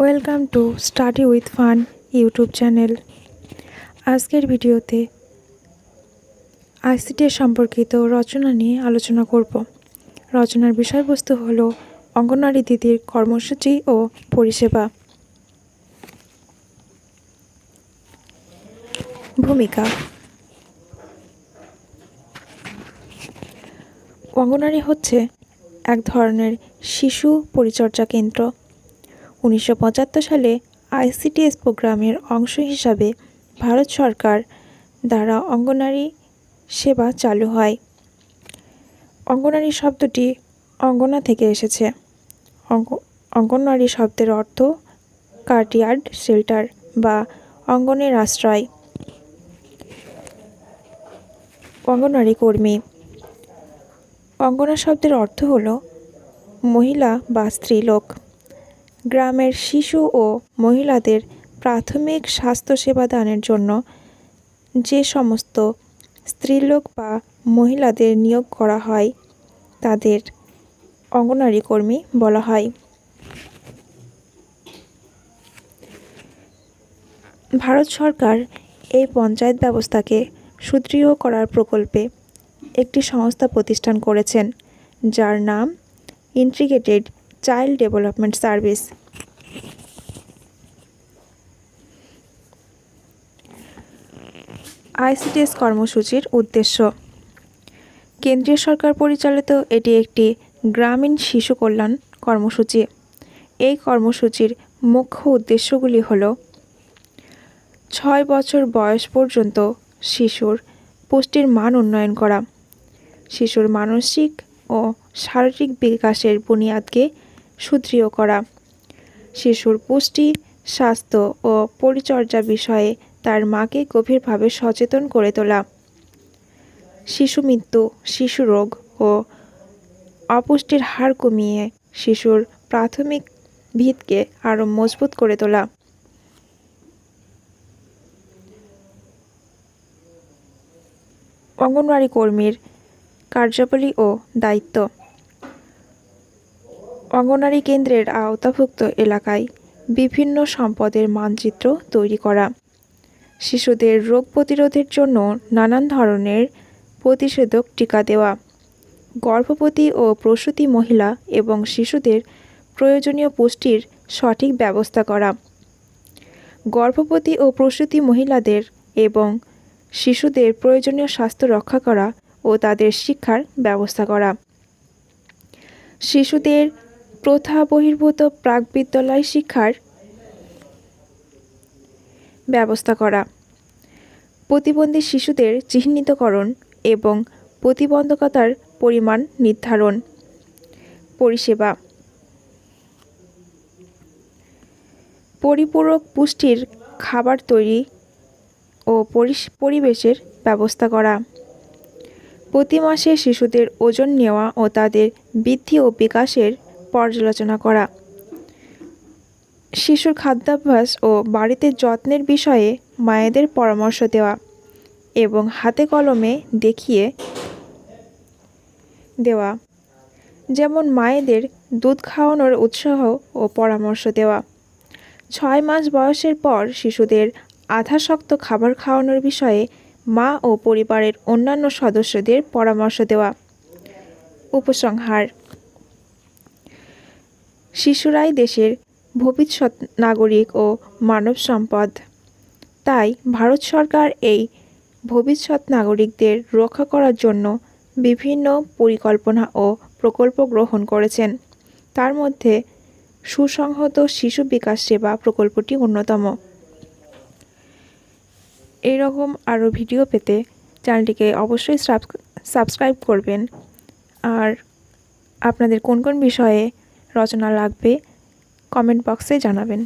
Welcome to study with fun YouTube channel. আজকের ভিডিওতে ICT সম্পর্কিত রচনা নিয়ে আলোচনা করব। রচনার বিষয়বস্তু হলো অঙ্গনওয়াড়ি দিদির কর্মসূচি ও পরিষেবা। ভূমিকা। অঙ্গনওয়াড়ি হচ্ছে এক ধরনের শিশু পরিচর্যা কেন্দ্র। 1975 সালে আইসিটিএস প্রোগ্রামের অংশ হিসাবে ভারত সরকার দ্বারা অঙ্গনওয়াড়ি সেবা চালু হয়। অঙ্গনওয়াড়ি শব্দটি অঙ্গনা থেকে এসেছে। অঙ্গনওয়াড়ি শব্দের অর্থ কার্ডিয়ার্ড শেল্টার বা অঙ্গনের আশ্রয়। অঙ্গনওয়াড়ি কর্মী। অঙ্গনা শব্দের অর্থ হল মহিলা বা স্ত্রীলোক। গ্রামের শিশু ও মহিলাদের প্রাথমিক স্বাস্থ্যসেবা দানের জন্য যে সমস্ত স্ত্রীলোক বা মহিলাদের নিয়োগ করা হয় তাদের অঙ্গনওয়াড়ি কর্মী বলা হয়। ভারত সরকার এই পঞ্চায়েত ব্যবস্থাকে সুদৃঢ় করার প্রকল্পে একটি সংস্থা প্রতিষ্ঠান করেছেন, যার নাম integrated child development service. ICTs কর্মসূচির উদ্দেশ্য। কেন্দ্রীয় সরকার পরিচালিত এটি একটি গ্রামীণ শিশু কল্যাণ কর্মসূচি। এই কর্মসূচির মুখ্য উদ্দেশ্যগুলি হল 6 বছর বয়স পর্যন্ত শিশুর পুষ্টির মান উন্নয়ন করা, শিশুর মানসিক ও শারীরিক বিকাশের বুনিয়াদকে সুদৃঢ় করা, শিশুর পুষ্টি, স্বাস্থ্য ও পরিচর্যা বিষয়ে তার মাকে গভীরভাবে সচেতন করে তোলা, শিশু মৃত্যু, শিশু রোগ ও অপুষ্টির হার কমিয়ে শিশুর প্রাথমিক ভিতকে আরও মজবুত করে তোলা। অঙ্গনওয়াড়ি কর্মীর কার্যাবলী ও দায়িত্ব। অঙ্গনওয়াড়ি কেন্দ্রের আওতাভুক্ত এলাকায় বিভিন্ন সম্পদের মানচিত্র তৈরি করা, শিশুদের রোগ প্রতিরোধের জন্য নানান ধরনের প্রতিষেধক টিকা দেওয়া, গর্ভবতী ও প্রসূতি মহিলা এবং শিশুদের প্রয়োজনীয় পুষ্টির সঠিক ব্যবস্থা করা, গর্ভবতী ও প্রসূতি মহিলাদের এবং শিশুদের প্রয়োজনীয় স্বাস্থ্য রক্ষা করা ও তাদের শিক্ষার ব্যবস্থা করা, শিশুদের প্রথা বহির্ভূত প্রাক-বিদ্যালয় শিক্ষার ব্যবস্থা করা, প্রতিবন্ধী শিশুদের চিহ্নিতকরণ এবং প্রতিবন্ধকতার পরিমাণ নির্ধারণ। পরিষেবা। পরিপূরক পুষ্টির খাবার তৈরি ও পরিবেশের ব্যবস্থা করা, প্রতি মাসে শিশুদের ওজন নেওয়া ও তাদের বৃদ্ধি ও বিকাশের পর্যালোচনা করা, শিশুর খাদ্যাভ্যাস ও বাড়িতে যত্নের বিষয়ে মায়েদের পরামর্শ দেওয়া এবং হাতে কলমে দেখিয়ে দেওয়া, যেমন মায়েদের দুধ খাওয়ানোর উৎসাহ ও পরামর্শ দেওয়া, 6 মাস বয়সের পর শিশুদের আধাশক্ত খাবার খাওয়ানোর বিষয়ে মা ও পরিবারের অন্যান্য সদস্যদের পরামর্শ দেওয়া। উপসংহার। শিশুরাই দেশের ভবিষ্যৎ নাগরিক ও মানব সম্পদ। তাই ভারত সরকার এই ভবিষ্যৎ নাগরিকদের রক্ষা করার জন্য বিভিন্ন পরিকল্পনা ও প্রকল্প গ্রহণ করেছেন। তার মধ্যে সুসংহত শিশু বিকাশ সেবা প্রকল্পটি অন্যতম। এইরকম আরও ভিডিও পেতে চ্যানেলটিকে অবশ্যই সাবস্ক্রাইব করবেন। আর আপনাদের কোন কোন বিষয়ে রচনা লাগবে কমেন্ট বক্সে জানাবেন।